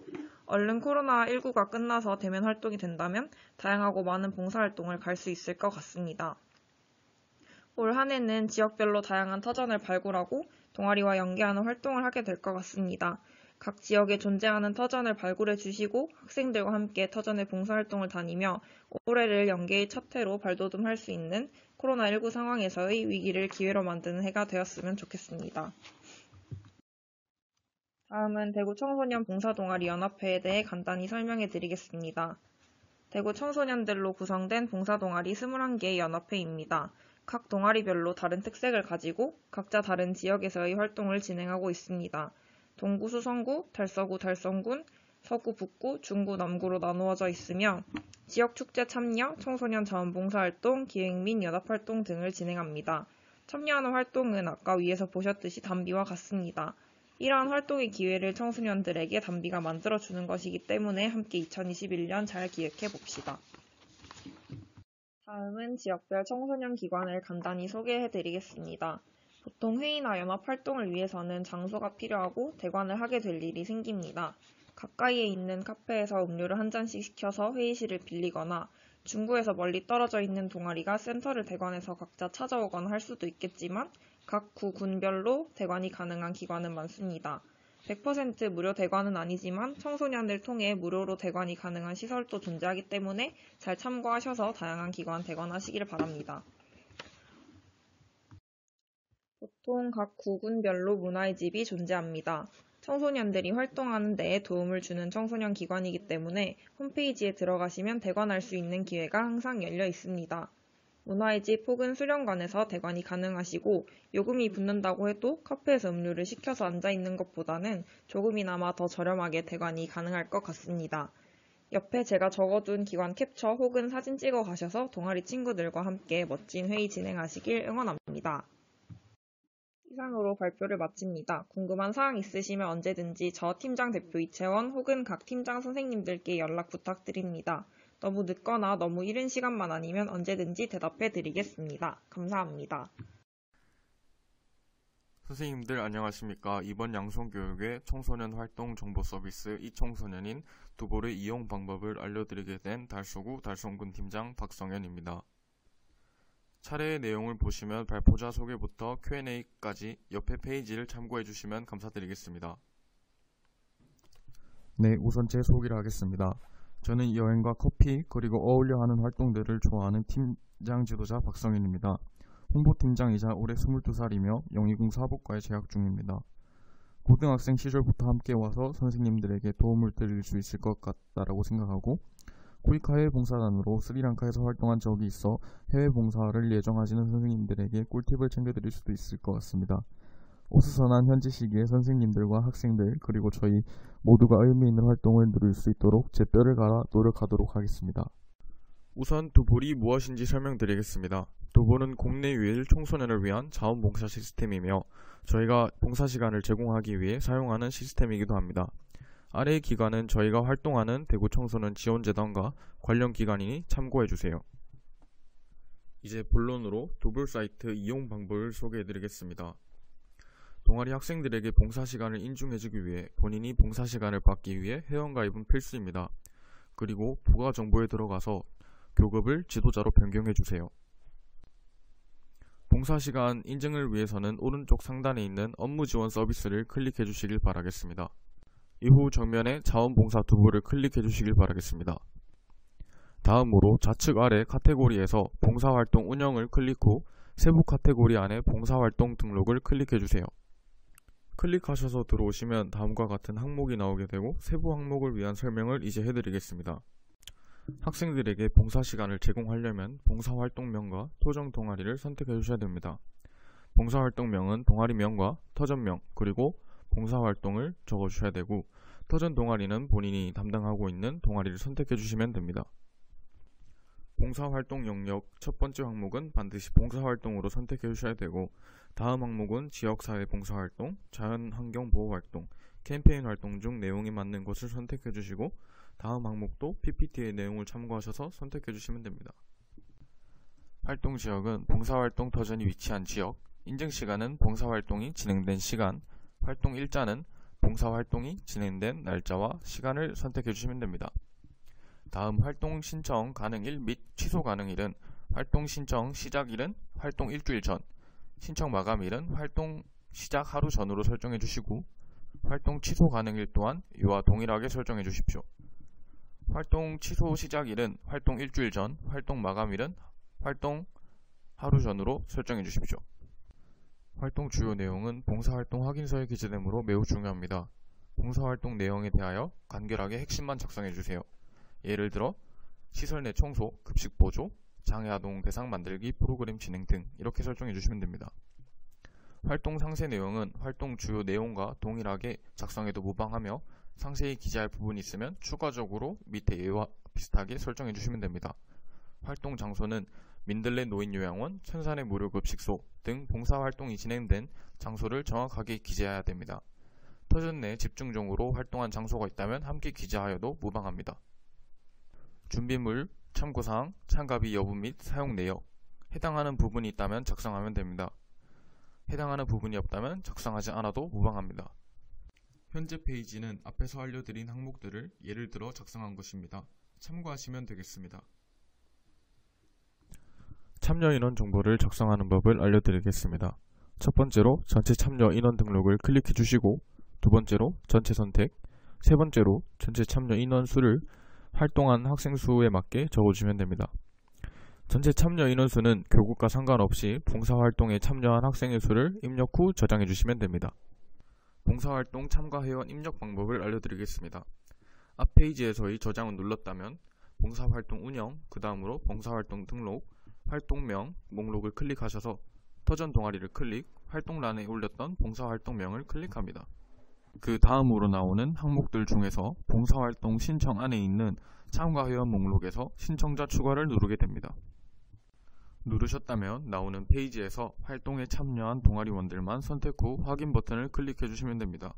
[SPEAKER 2] 얼른 코로나19가 끝나서 대면 활동이 된다면 다양하고 많은 봉사활동을 갈 수 있을 것 같습니다. 올 한 해는 지역별로 다양한 터전을 발굴하고 동아리와 연계하는 활동을 하게 될 것 같습니다. 각 지역에 존재하는 터전을 발굴해 주시고 학생들과 함께 터전의 봉사활동을 다니며 올해를 연계의 첫 해로 발돋움할 수 있는 코로나19 상황에서의 위기를 기회로 만드는 해가 되었으면 좋겠습니다. 다음은 대구 청소년 봉사동아리 연합회에 대해 간단히 설명해 드리겠습니다. 대구 청소년들로 구성된 봉사동아리 21개의 연합회입니다. 각 동아리별로 다른 특색을 가지고 각자 다른 지역에서의 활동을 진행하고 있습니다. 동구, 수성구, 달서구, 달성군, 서구, 북구, 중구, 남구로 나누어져 있으며 지역 축제 참여, 청소년 자원봉사활동, 기획 및 연합활동 등을 진행합니다. 참여하는 활동은 아까 위에서 보셨듯이 단비와 같습니다. 이러한 활동의 기회를 청소년들에게 단비가 만들어주는 것이기 때문에 함께 2021년 잘 기획해 봅시다. 다음은 지역별 청소년 기관을 간단히 소개해 드리겠습니다. 보통 회의나 연합활동을 위해서는 장소가 필요하고 대관을 하게 될 일이 생깁니다. 가까이에 있는 카페에서 음료를 한 잔씩 시켜서 회의실을 빌리거나 중구에서 멀리 떨어져 있는 동아리가 센터를 대관해서 각자 찾아오거나 할 수도 있겠지만 각 구, 군별로 대관이 가능한 기관은 많습니다. 100% 무료 대관은 아니지만 청소년을 통해 무료로 대관이 가능한 시설도 존재하기 때문에 잘 참고하셔서 다양한 기관 대관하시길 바랍니다. 보통 각 구군별로 문화의 집이 존재합니다. 청소년들이 활동하는 데에 도움을 주는 청소년 기관이기 때문에 홈페이지에 들어가시면 대관할 수 있는 기회가 항상 열려 있습니다. 문화의 집 혹은 수련관에서 대관이 가능하시고 요금이 붙는다고 해도 카페에서 음료를 시켜서 앉아있는 것보다는 조금이나마 더 저렴하게 대관이 가능할 것 같습니다. 옆에 제가 적어둔 기관 캡처 혹은 사진 찍어 가셔서 동아리 친구들과 함께 멋진 회의 진행하시길 응원합니다. 이상으로 발표를 마칩니다. 궁금한 사항 있으시면 언제든지 저 팀장 대표 이채원 혹은 각 팀장 선생님들께 연락 부탁드립니다. 너무 늦거나 너무 이른 시간만 아니면 언제든지 대답해 드리겠습니다. 감사합니다.
[SPEAKER 3] 선생님들 안녕하십니까. 이번 양손교육의 청소년 활동 정보 서비스 이청소년인 두볼의 이용 방법을 알려드리게 된 달서구 달성군 팀장 박성현입니다. 차례의 내용을 보시면 발표자 소개부터 Q&A까지 옆에 페이지를 참고해 주시면 감사드리겠습니다.
[SPEAKER 4] 네, 우선 제 소개를 하겠습니다. 저는 여행과 커피 그리고 어울려 하는 활동들을 좋아하는 팀장 지도자 박성현입니다. 홍보팀장이자 올해 22살이며 영희공 사법과에 재학 중입니다. 고등학생 시절부터 함께 와서 선생님들에게 도움을 드릴 수 있을 것 같다라고 생각하고 코이카 해외봉사단으로 스리랑카에서 활동한 적이 있어 해외봉사를 예정하시는 선생님들에게 꿀팁을 챙겨드릴 수도 있을 것 같습니다. 어수선한 현재 시기에 선생님들과 학생들 그리고 저희 모두가 의미 있는 활동을 누릴 수 있도록 제 뼈를 갈아 노력하도록 하겠습니다.
[SPEAKER 3] 우선 두볼이 무엇인지 설명드리겠습니다. 두볼은 국내 유일 청소년을 위한 자원봉사 시스템이며 저희가 봉사시간을 제공하기 위해 사용하는 시스템이기도 합니다. 아래의 기관은 저희가 활동하는 대구 청소년 지원재단과 관련 기관이니 참고해주세요. 이제 본론으로 두볼 사이트 이용 방법을 소개해드리겠습니다. 동아리 학생들에게 봉사시간을 인증해주기 위해 본인이 봉사시간을 받기 위해 회원가입은 필수입니다. 그리고 부가정보에 들어가서 교급을 지도자로 변경해주세요. 봉사시간 인증을 위해서는 오른쪽 상단에 있는 업무지원 서비스를 클릭해주시길 바라겠습니다. 이후 정면에 자원봉사 두볼을 클릭해주시길 바라겠습니다. 다음으로 좌측 아래 카테고리에서 봉사활동 운영을 클릭 후 세부 카테고리 안에 봉사활동 등록을 클릭해주세요. 클릭하셔서 들어오시면 다음과 같은 항목이 나오게 되고 세부 항목을 위한 설명을 이제 해드리겠습니다. 학생들에게 봉사시간을 제공하려면 봉사활동명과 토정동아리를 선택해 주셔야 됩니다. 봉사활동명은 동아리명과 터전명 그리고 봉사활동을 적어주셔야 되고, 터전동아리는 본인이 담당하고 있는 동아리를 선택해 주시면 됩니다. 봉사활동 영역 첫 번째 항목은 반드시 봉사활동으로 선택해 주셔야 되고, 다음 항목은 지역사회 봉사활동, 자연환경보호활동, 캠페인 활동 중 내용이 맞는 것을 선택해 주시고, 다음 항목도 PPT의 내용을 참고하셔서 선택해 주시면 됩니다. 활동지역은 봉사활동 터전이 위치한 지역, 인증시간은 봉사활동이 진행된 시간, 활동 일자는 봉사활동이 진행된 날짜와 시간을 선택해 주시면 됩니다. 다음 활동 신청 가능일 및 취소 가능일은 활동 신청 시작일은 활동 일주일 전, 신청 마감일은 활동 시작 하루 전으로 설정해 주시고, 활동 취소 가능일 또한 이와 동일하게 설정해 주십시오. 활동 취소 시작일은 활동 일주일 전, 활동 마감일은 활동 하루 전으로 설정해 주십시오. 활동 주요 내용은 봉사활동 확인서에 기재되므로 매우 중요합니다. 봉사활동 내용에 대하여 간결하게 핵심만 작성해 주세요. 예를 들어 시설 내 청소, 급식 보조, 장애아동 대상 만들기, 프로그램 진행 등 이렇게 설정해 주시면 됩니다. 활동 상세 내용은 활동 주요 내용과 동일하게 작성해도 무방하며, 상세히 기재할 부분이 있으면 추가적으로 밑에 예와 비슷하게 설정해 주시면 됩니다. 활동 장소는 민들레 노인요양원, 천산의 무료급식소 등 봉사활동이 진행된 장소를 정확하게 기재해야 됩니다. 터전 내 집중적으로 활동한 장소가 있다면 함께 기재하여도 무방합니다. 준비물, 참고사항, 참가비 여부 및 사용 내역, 해당하는 부분이 있다면 작성하면 됩니다. 해당하는 부분이 없다면 작성하지 않아도 무방합니다. 현재 페이지는 앞에서 알려드린 항목들을 예를 들어 작성한 것입니다. 참고하시면 되겠습니다. 참여 인원 정보를 작성하는 법을 알려드리겠습니다. 첫 번째로 전체 참여 인원 등록을 클릭해 주시고, 두 번째로 전체 선택, 세 번째로 전체 참여 인원 수를 활동한 학생 수에 맞게 적어주시면 됩니다. 전체 참여 인원 수는 교국과 상관없이 봉사활동에 참여한 학생의 수를 입력 후 저장해 주시면 됩니다. 봉사활동 참가 회원 입력 방법을 알려드리겠습니다. 앞 페이지에서의 저장을 눌렀다면 봉사활동 운영, 그 다음으로 봉사활동 등록, 활동명, 목록을 클릭하셔서 터전 동아리를 클릭, 활동란에 올렸던 봉사활동명을 클릭합니다. 그 다음으로 나오는 항목들 중에서 봉사활동 신청 안에 있는 참가회원 목록에서 신청자 추가를 누르게 됩니다. 누르셨다면 나오는 페이지에서 활동에 참여한 동아리원들만 선택 후 확인 버튼을 클릭해 주시면 됩니다.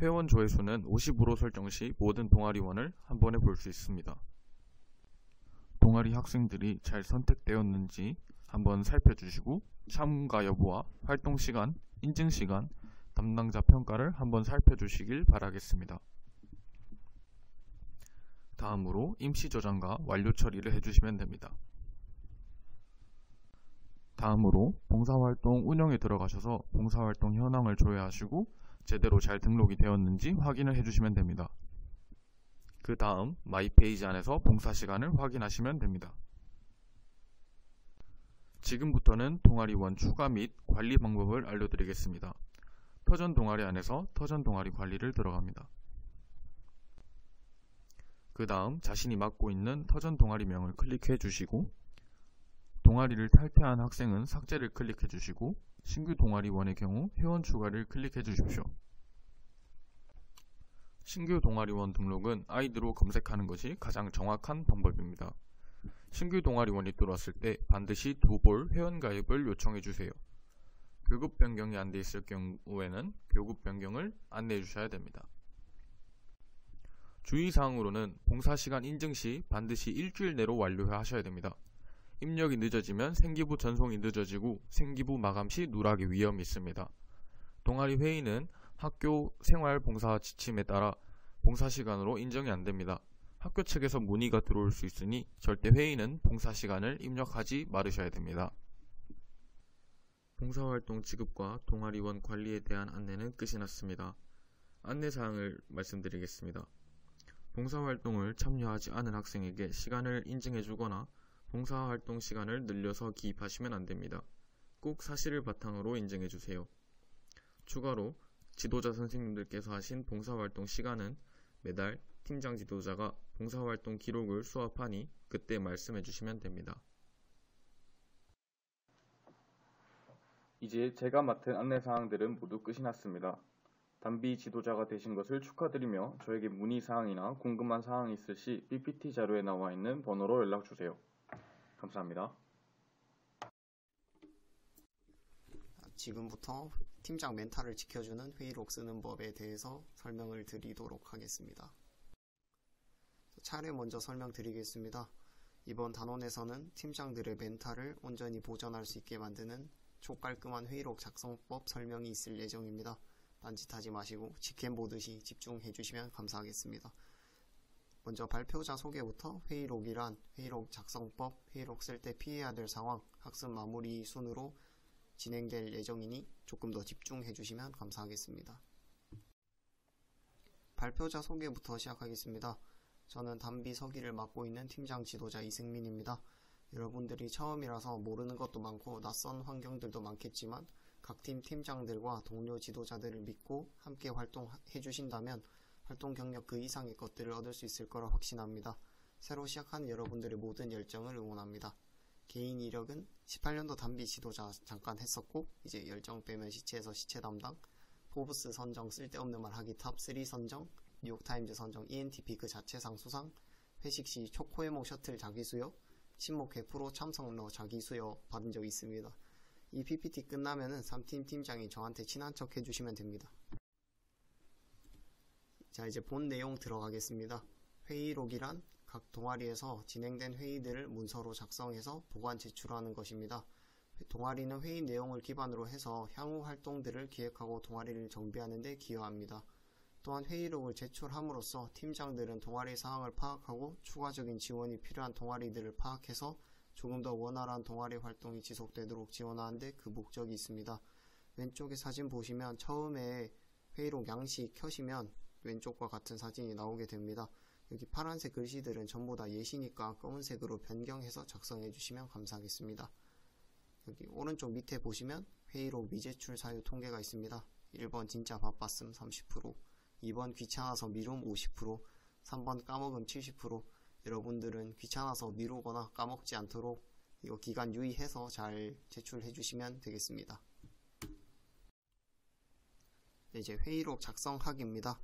[SPEAKER 3] 회원 조회수는 50으로 설정 시 모든 동아리원을 한 번에 볼 수 있습니다. 동아리 학생들이 잘 선택되었는지 한번 살펴주시고, 참가 여부와 활동 시간, 인증 시간, 담당자 평가를 한번 살펴주시길 바라겠습니다. 다음으로 임시 저장과 완료 처리를 해주시면 됩니다. 다음으로 봉사활동 운영에 들어가셔서 봉사활동 현황을 조회하시고 제대로 잘 등록이 되었는지 확인을 해주시면 됩니다. 그 다음 마이 페이지 안에서 봉사 시간을 확인하시면 됩니다. 지금부터는 동아리원 추가 및 관리 방법을 알려드리겠습니다. 터전 동아리 안에서 터전 동아리 관리를 들어갑니다. 그 다음 자신이 맡고 있는 터전 동아리명을 클릭해 주시고, 동아리를 탈퇴한 학생은 삭제를 클릭해 주시고, 신규 동아리원의 경우 회원 추가를 클릭해 주십시오. 신규 동아리원 등록은 아이디로 검색하는 것이 가장 정확한 방법입니다. 신규 동아리원이 들어왔을 때 반드시 두볼 회원가입을 요청해 주세요. 교급 변경이 안 돼 있을 경우에는 교급 변경을 안내해 주셔야 됩니다. 주의사항으로는 봉사시간 인증 시 반드시 일주일 내로 완료하셔야 됩니다. 입력이 늦어지면 생기부 전송이 늦어지고 생기부 마감 시 누락의 위험이 있습니다. 동아리 회의는 학교 생활봉사 지침에 따라 봉사시간으로 인정이 안됩니다. 학교 측에서 문의가 들어올 수 있으니 절대 회의는 봉사시간을 입력하지 말으셔야 됩니다. 봉사활동 지급과 동아리원 관리에 대한 안내는 끝이 났습니다. 안내사항을 말씀드리겠습니다. 봉사활동을 참여하지 않은 학생에게 시간을 인증해주거나 봉사활동 시간을 늘려서 기입하시면 안됩니다. 꼭 사실을 바탕으로 인증해주세요. 추가로 지도자 선생님들께서 하신 봉사활동 시간은 매달 팀장 지도자가 봉사활동 기록을 수합하니 그때 말씀해 주시면 됩니다.
[SPEAKER 4] 이제 제가 맡은 안내사항들은 모두 끝이 났습니다. 단비 지도자가 되신 것을 축하드리며 저에게 문의사항이나 궁금한 사항이 있을 시 PPT 자료에 나와 있는 번호로 연락주세요. 감사합니다.
[SPEAKER 5] 지금부터 팀장 멘탈을 지켜주는 회의록 쓰는 법에 대해서 설명을 드리도록 하겠습니다. 차례 먼저 설명드리겠습니다. 이번 단원에서는 팀장들의 멘탈을 온전히 보존할 수 있게 만드는 촉깔끔한 회의록 작성법 설명이 있을 예정입니다. 딴짓하지 마시고 직캠 보듯이 집중해 주시면 감사하겠습니다. 먼저 발표자 소개부터 회의록이란 회의록 작성법, 회의록 쓸 때 피해야 될 상황, 학습 마무리 순으로 진행될 예정이니 조금 더 집중해 주시면 감사하겠습니다. 발표자 소개부터 시작하겠습니다. 저는 단비 서기를 맡고 있는 팀장 지도자 이승민입니다. 여러분들이 처음이라서 모르는 것도 많고 낯선 환경들도 많겠지만 각 팀 팀장들과 동료 지도자들을 믿고 함께 활동해 주신다면 활동 경력 그 이상의 것들을 얻을 수 있을 거라 확신합니다. 새로 시작하는 여러분들의 모든 열정을 응원합니다. 개인 이력은 18년도 단비 지도자 잠깐 했었고 이제 열정 빼면 시체에서 시체 담당, 포브스 선정 쓸데없는 말 하기 탑3 선정, 뉴욕타임즈 선정 ENTP 그 자체상 수상, 회식 시 초코에모 셔틀 자기수여, 친목 100% 참석러 자기수여 받은 적이 있습니다. 이 PPT 끝나면은 3팀 팀장이 저한테 친한 척 해주시면 됩니다. 자, 이제 본 내용 들어가겠습니다. 회의록이란 각 동아리에서 진행된 회의들을 문서로 작성해서 보관 제출하는 것입니다. 동아리는 회의 내용을 기반으로 해서 향후 활동들을 기획하고 동아리를 정비하는 데 기여합니다. 또한 회의록을 제출함으로써 팀장들은 동아리 상황을 파악하고 추가적인 지원이 필요한 동아리들을 파악해서 조금 더 원활한 동아리 활동이 지속되도록 지원하는 데 그 목적이 있습니다. 왼쪽에 사진 보시면 처음에 회의록 양식 켜시면 왼쪽과 같은 사진이 나오게 됩니다. 여기 파란색 글씨들은 전부 다 예시니까 검은색으로 변경해서 작성해 주시면 감사하겠습니다. 여기 오른쪽 밑에 보시면 회의록 미제출 사유 통계가 있습니다. 1번 진짜 바빴음 30%, 2번 귀찮아서 미룸 50%, 3번 까먹음 70%. 여러분들은 귀찮아서 미루거나 까먹지 않도록 이거 기간 유의해서 잘 제출해 주시면 되겠습니다. 이제 회의록 작성하기입니다.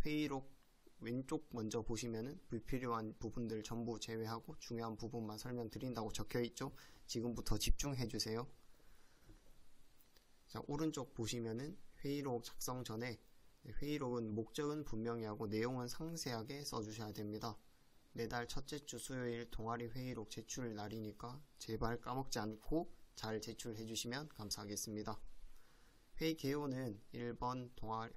[SPEAKER 5] 회의록 왼쪽 먼저 보시면은 불필요한 부분들 전부 제외하고 중요한 부분만 설명드린다고 적혀있죠. 지금부터 집중해 주세요. 자, 오른쪽 보시면은 회의록 작성 전에 회의록은 목적은 분명히 하고 내용은 상세하게 써주셔야 됩니다. 매달 첫째 주 수요일 동아리 회의록 제출 날이니까 제발 까먹지 않고 잘 제출해 주시면 감사하겠습니다. 회의 개요는 1번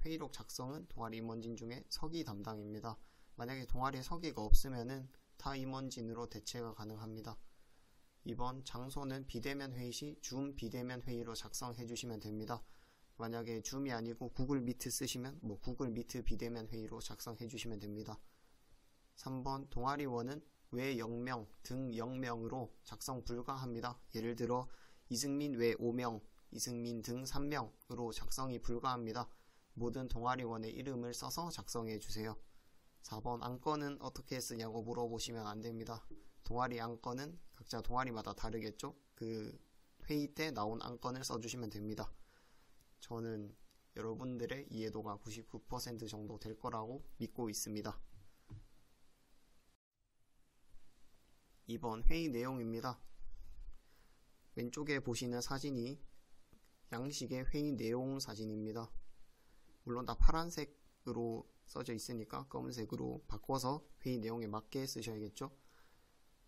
[SPEAKER 5] 회의록 작성은 동아리 임원진 중에 서기 담당입니다. 만약에 동아리에 서기가 없으면은 타 임원진으로 대체가 가능합니다. 2번 장소는 비대면 회의 시 줌 비대면 회의로 작성해 주시면 됩니다. 만약에 줌이 아니고 구글 미트 쓰시면 구글 미트 비대면 회의로 작성해 주시면 됩니다. 3번 동아리원은 외 0명 등 0명으로 작성 불가합니다. 예를 들어 이승민 외 5명, 이승민 등 3명으로 작성이 불가합니다. 모든 동아리원의 이름을 써서 작성해 주세요. 4번 안건은 어떻게 쓰냐고 물어보시면 안됩니다. 동아리 안건은 각자 동아리마다 다르겠죠? 그 회의 때 나온 안건을 써주시면 됩니다. 저는 여러분들의 이해도가 99% 정도 될 거라고 믿고 있습니다. 2번 회의 내용입니다. 왼쪽에 보시는 사진이 양식의 회의 내용 사진입니다. 물론 다 파란색으로 써져 있으니까 검은색으로 바꿔서 회의 내용에 맞게 쓰셔야겠죠.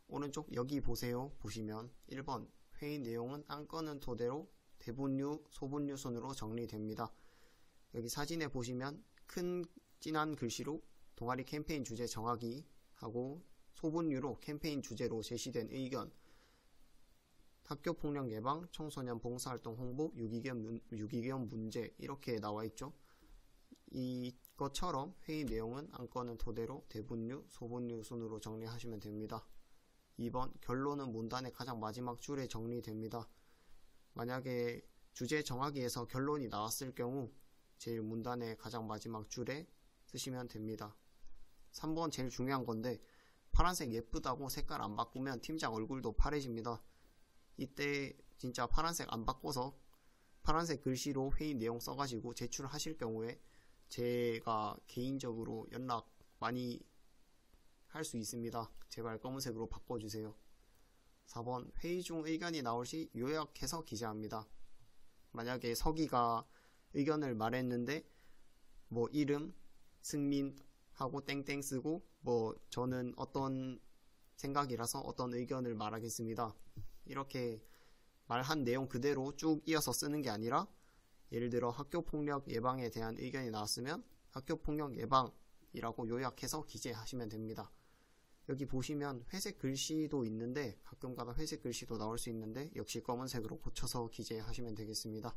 [SPEAKER 5] 오른쪽 여기 보세요. 보시면 1번 회의 내용은 안건은 토대로 대분류, 소분류 순으로 정리됩니다. 여기 사진에 보시면 큰 진한 글씨로 동아리 캠페인 주제 정하기 하고 소분류로 캠페인 주제로 제시된 의견, 학교폭력 예방, 청소년 봉사활동 홍보, 유기견 문제 이렇게 나와 있죠. 이것처럼 회의 내용은 안건은 토대로 대분류, 소분류 순으로 정리하시면 됩니다. 2번 결론은 문단의 가장 마지막 줄에 정리됩니다. 만약에 주제 정하기에서 결론이 나왔을 경우 제일 문단의 가장 마지막 줄에 쓰시면 됩니다. 3번 제일 중요한 건데 파란색 예쁘다고 색깔 안 바꾸면 팀장 얼굴도 파래집니다. 이때 진짜 파란색 안 바꿔서 파란색 글씨로 회의 내용 써가지고 제출하실 경우에 제가 개인적으로 연락 많이 할 수 있습니다. 제발 검은색으로 바꿔주세요. 4번 회의 중 의견이 나올 시 요약해서 기재합니다. 만약에 서기가 의견을 말했는데 뭐 이름 승민하고 땡땡 쓰고 뭐 저는 어떤 생각이라서 어떤 의견을 말하겠습니다. 이렇게 말한 내용 그대로 쭉 이어서 쓰는 게 아니라 예를 들어 학교폭력 예방에 대한 의견이 나왔으면 학교폭력 예방이라고 요약해서 기재하시면 됩니다. 여기 보시면 회색 글씨도 있는데 가끔가다 회색 글씨도 나올 수 있는데 역시 검은색으로 고쳐서 기재하시면 되겠습니다.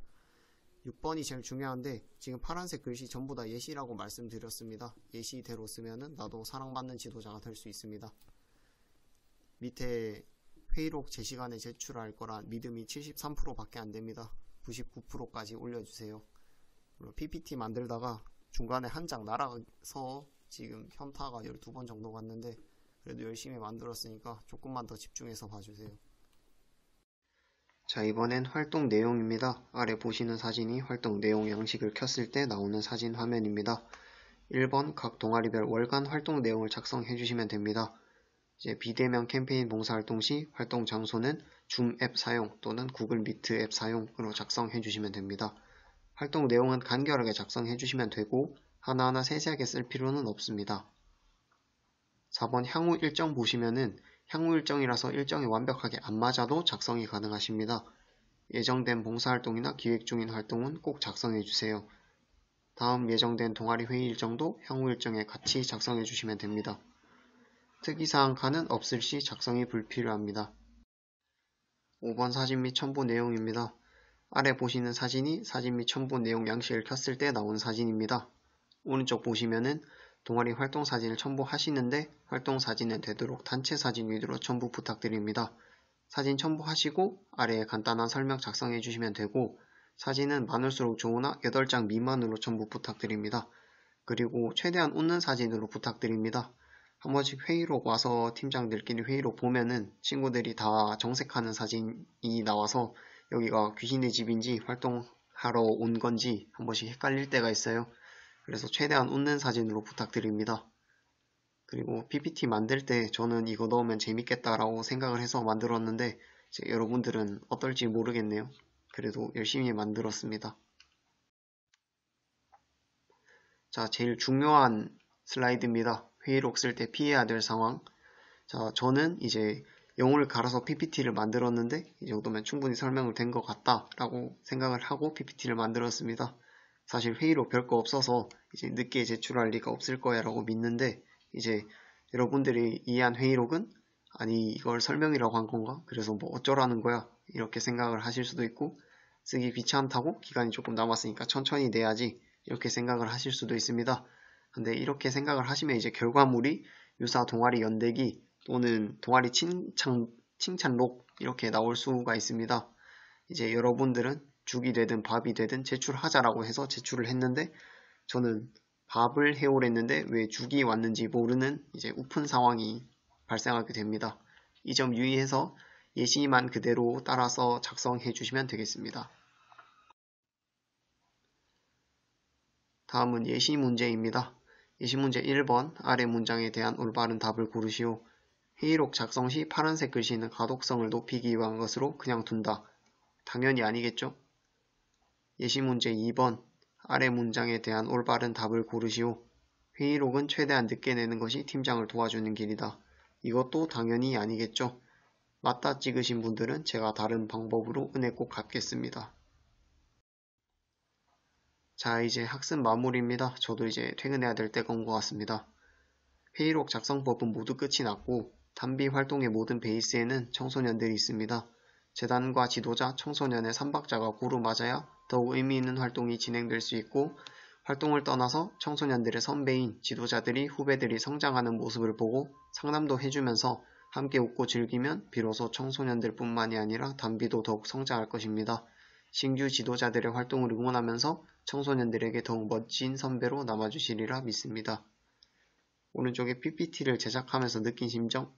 [SPEAKER 5] 6번이 제일 중요한데 지금 파란색 글씨 전부 다 예시라고 말씀드렸습니다. 예시대로 쓰면은 나도 사랑받는 지도자가 될 수 있습니다. 밑에 회의록 제 시간에 제출할 거란 믿음이 73%밖에 안 됩니다. 99%까지 올려주세요. PPT 만들다가 중간에 한 장 날아서 지금 현타가 12번 정도 갔는데 그래도 열심히 만들었으니까 조금만 더 집중해서 봐주세요. 자, 이번엔 활동 내용입니다. 아래 보시는 사진이 활동 내용 양식을 켰을 때 나오는 사진 화면입니다. 1번 각 동아리별 월간 활동 내용을 작성해 주시면 됩니다. 이제 비대면 캠페인 봉사활동 시 활동 장소는 줌 앱 사용 또는 구글 미트 앱 사용으로 작성해 주시면 됩니다. 활동 내용은 간결하게 작성해 주시면 되고 하나하나 세세하게 쓸 필요는 없습니다. 4번 향후 일정 보시면은 향후 일정이라서 일정이 완벽하게 안 맞아도 작성이 가능하십니다. 예정된 봉사활동이나 기획 중인 활동은 꼭 작성해 주세요. 다음 예정된 동아리 회의 일정도 향후 일정에 같이 작성해 주시면 됩니다. 특이사항 칸은 없을 시 작성이 불필요합니다. 5번 사진 및 첨부 내용입니다. 아래 보시는 사진이 사진 및 첨부 내용 양식을 켰을 때 나온 사진입니다. 오른쪽 보시면은 동아리 활동 사진을 첨부하시는데 활동 사진은 되도록 단체 사진 위주로 첨부 부탁드립니다. 사진 첨부하시고 아래에 간단한 설명 작성해 주시면 되고 사진은 많을수록 좋으나 8장 미만으로 첨부 부탁드립니다. 그리고 최대한 웃는 사진으로 부탁드립니다. 한 번씩 회의록 와서 팀장들끼리 회의록 보면은 친구들이 다 정색하는 사진이 나와서 여기가 귀신의 집인지 활동하러 온 건지 한 번씩 헷갈릴 때가 있어요. 그래서 최대한 웃는 사진으로 부탁드립니다. 그리고 PPT 만들 때 저는 이거 넣으면 재밌겠다라고 생각을 해서 만들었는데 여러분들은 어떨지 모르겠네요. 그래도 열심히 만들었습니다. 자, 제일 중요한 슬라이드입니다. 회의록 쓸 때 피해야 될 상황. 자, 저는 이제 영어를 갈아서 PPT를 만들었는데 이 정도면 충분히 설명을 된 것 같다라고 생각을 하고 PPT를 만들었습니다. 사실 회의록 별거 없어서 이제 늦게 제출할 리가 없을 거야 라고 믿는데 이제 여러분들이 이해한 회의록은 아니 이걸 설명이라고 한 건가? 그래서 뭐 어쩌라는 거야? 이렇게 생각을 하실 수도 있고 쓰기 귀찮다고 기간이 조금 남았으니까 천천히 내야지 이렇게 생각을 하실 수도 있습니다. 근데 이렇게 생각을 하시면 이제 결과물이 유사 동아리 연대기 또는 동아리 칭찬록 이렇게 나올 수가 있습니다. 이제 여러분들은 죽이 되든 밥이 되든 제출하자라고 해서 제출을 했는데 저는 밥을 해오랬는데 왜 죽이 왔는지 모르는 이제 우픈 상황이 발생하게 됩니다. 이 점 유의해서 예시만 그대로 따라서 작성해 주시면 되겠습니다. 다음은 예시 문제입니다. 예시 문제 1번 아래 문장에 대한 올바른 답을 고르시오. 회의록 작성 시 파란색 글씨는 가독성을 높이기 위한 것으로 그냥 둔다. 당연히 아니겠죠? 예시 문제 2번 아래 문장에 대한 올바른 답을 고르시오. 회의록은 최대한 늦게 내는 것이 팀장을 도와주는 길이다. 이것도 당연히 아니겠죠? 맞다 찍으신 분들은 제가 다른 방법으로 은혜 꼭 갚겠습니다. 자, 이제 학습 마무리입니다. 저도 이제 퇴근해야 될 때가 온 것 같습니다. 회의록 작성법은 모두 끝이 났고 단비 활동의 모든 베이스에는 청소년들이 있습니다. 재단과 지도자, 청소년의 3박자가 고루 맞아야 더욱 의미 있는 활동이 진행될 수 있고 활동을 떠나서 청소년들의 선배인 지도자들이 후배들이 성장하는 모습을 보고 상담도 해주면서 함께 웃고 즐기면 비로소 청소년들 뿐만이 아니라 단비도 더욱 성장할 것입니다. 신규 지도자들의 활동을 응원하면서 청소년들에게 더욱 멋진 선배로 남아주시리라 믿습니다. 오른쪽에 PPT를 제작하면서 느낀 심정,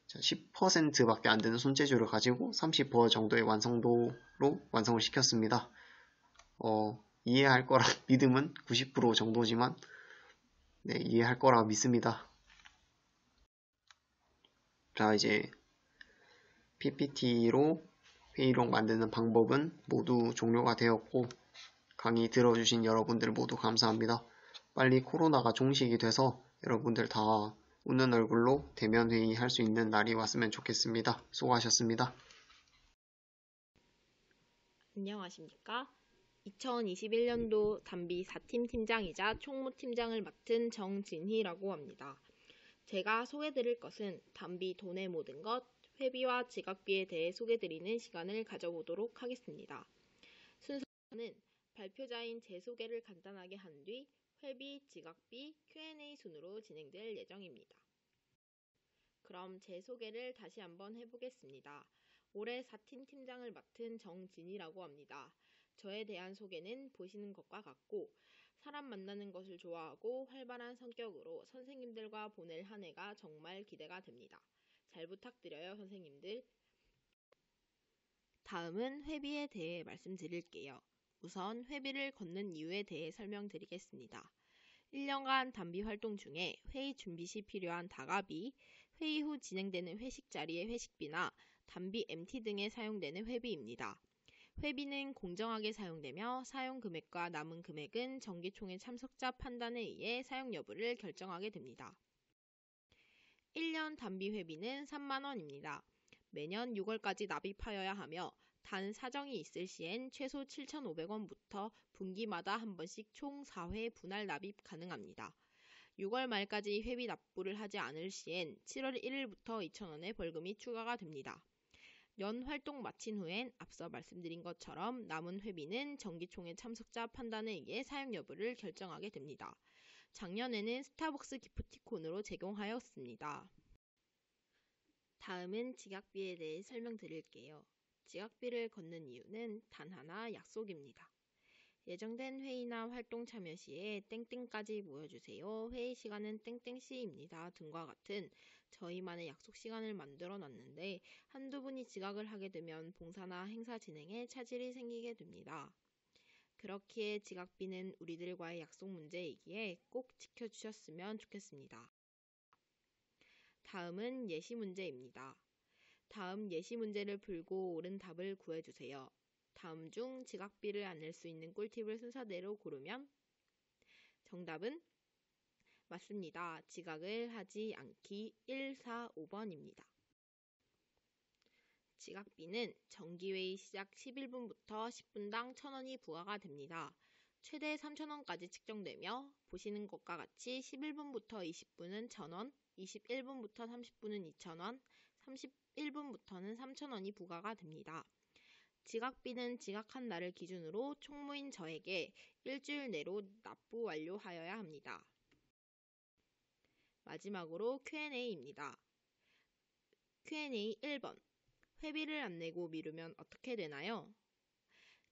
[SPEAKER 5] 10%밖에 안 되는 손재주를 가지고 30% 정도의 완성도로 완성을 시켰습니다. 이해할 거라 믿음은 90% 정도지만 네, 이해할 거라 믿습니다. 자, 이제 PPT로 회의록 만드는 방법은 모두 종료가 되었고 강의 들어주신 여러분들 모두 감사합니다. 빨리 코로나가 종식이 돼서 여러분들 다 웃는 얼굴로 대면 회의 할 수 있는 날이 왔으면 좋겠습니다. 수고하셨습니다.
[SPEAKER 6] 안녕하십니까? 2021년도 담비 4팀 팀장이자 총무팀장을 맡은 정진희라고 합니다. 제가 소개드릴 것은 담비 돈의 모든 것, 회비와 지각비에 대해 소개드리는 시간을 가져보도록 하겠습니다. 순서는 발표자인 제 소개를 간단하게 한 뒤 회비, 지각비, Q&A 순으로 진행될 예정입니다. 그럼 제 소개를 다시 한번 해보겠습니다. 올해 4팀 팀장을 맡은 정진희라고 합니다. 저에 대한 소개는 보시는 것과 같고 사람 만나는 것을 좋아하고 활발한 성격으로 선생님들과 보낼 한 해가 정말 기대가 됩니다. 잘 부탁드려요, 선생님들. 다음은 회비에 대해 말씀드릴게요. 우선 회비를 걷는 이유에 대해 설명드리겠습니다. 1년간 담비 활동 중에 회의 준비 시 필요한 다가비, 회의 후 진행되는 회식 자리의 회식비나 담비 MT 등에 사용되는 회비입니다. 회비는 공정하게 사용되며 사용 금액과 남은 금액은 정기총회 참석자 판단에 의해 사용 여부를 결정하게 됩니다. 1년 담비 회비는 3만원입니다. 매년 6월까지 납입하여야 하며 단 사정이 있을 시엔 최소 7,500원부터 분기마다 한 번씩 총 4회 분할 납입 가능합니다. 6월 말까지 회비 납부를 하지 않을 시엔 7월 1일부터 2,000원의 벌금이 추가가 됩니다. 연 활동 마친 후엔 앞서 말씀드린 것처럼 남은 회비는 정기총회 참석자 판단에 의해 사용 여부를 결정하게 됩니다. 작년에는 스타벅스 기프티콘으로 제공하였습니다. 다음은 지각비에 대해 설명드릴게요. 지각비를 걷는 이유는 단 하나, 약속입니다. 예정된 회의나 활동 참여 시에 땡땡까지 모여주세요. 회의 시간은 땡땡시입니다. 등과 같은 저희만의 약속 시간을 만들어 놨는데 한두 분이 지각을 하게 되면 봉사나 행사 진행에 차질이 생기게 됩니다. 그렇기에 지각비는 우리들과의 약속 문제이기에 꼭 지켜주셨으면 좋겠습니다. 다음은 예시 문제입니다. 다음 예시 문제를 풀고 옳은 답을 구해주세요. 다음 중 지각비를 안 낼 수 있는 꿀팁을 순서대로 고르면 정답은 맞습니다. 지각을 하지 않기 1, 4, 5번입니다. 지각비는 정기회의 시작 11분부터 10분당 1,000원이 부과가 됩니다. 최대 3,000원까지 측정되며 보시는 것과 같이 11분부터 20분은 1,000원, 21분부터 30분은 2,000원, 31분부터는 3,000원이 부과가 됩니다. 지각비는 지각한 날을 기준으로 총무인 저에게 일주일 내로 납부 완료하여야 합니다. 마지막으로 Q&A입니다. Q&A 1번. 회비를 안 내고 미루면 어떻게 되나요?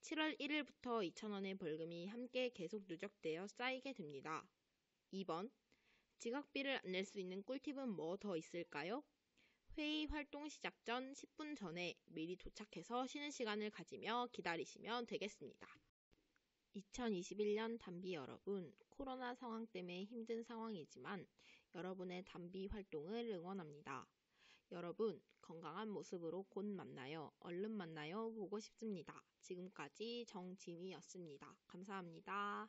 [SPEAKER 6] 7월 1일부터 2,000원의 벌금이 함께 계속 누적되어 쌓이게 됩니다. 2번. 지각비를 안 낼 수 있는 꿀팁은 뭐 더 있을까요? 회의 활동 시작 전 10분 전에 미리 도착해서 쉬는 시간을 가지며 기다리시면 되겠습니다. 2021년 담비 여러분, 코로나 상황 때문에 힘든 상황이지만 여러분의 담비 활동을 응원합니다. 여러분, 건강한 모습으로 곧 만나요. 얼른 만나요. 보고 싶습니다. 지금까지 정진희였습니다. 감사합니다.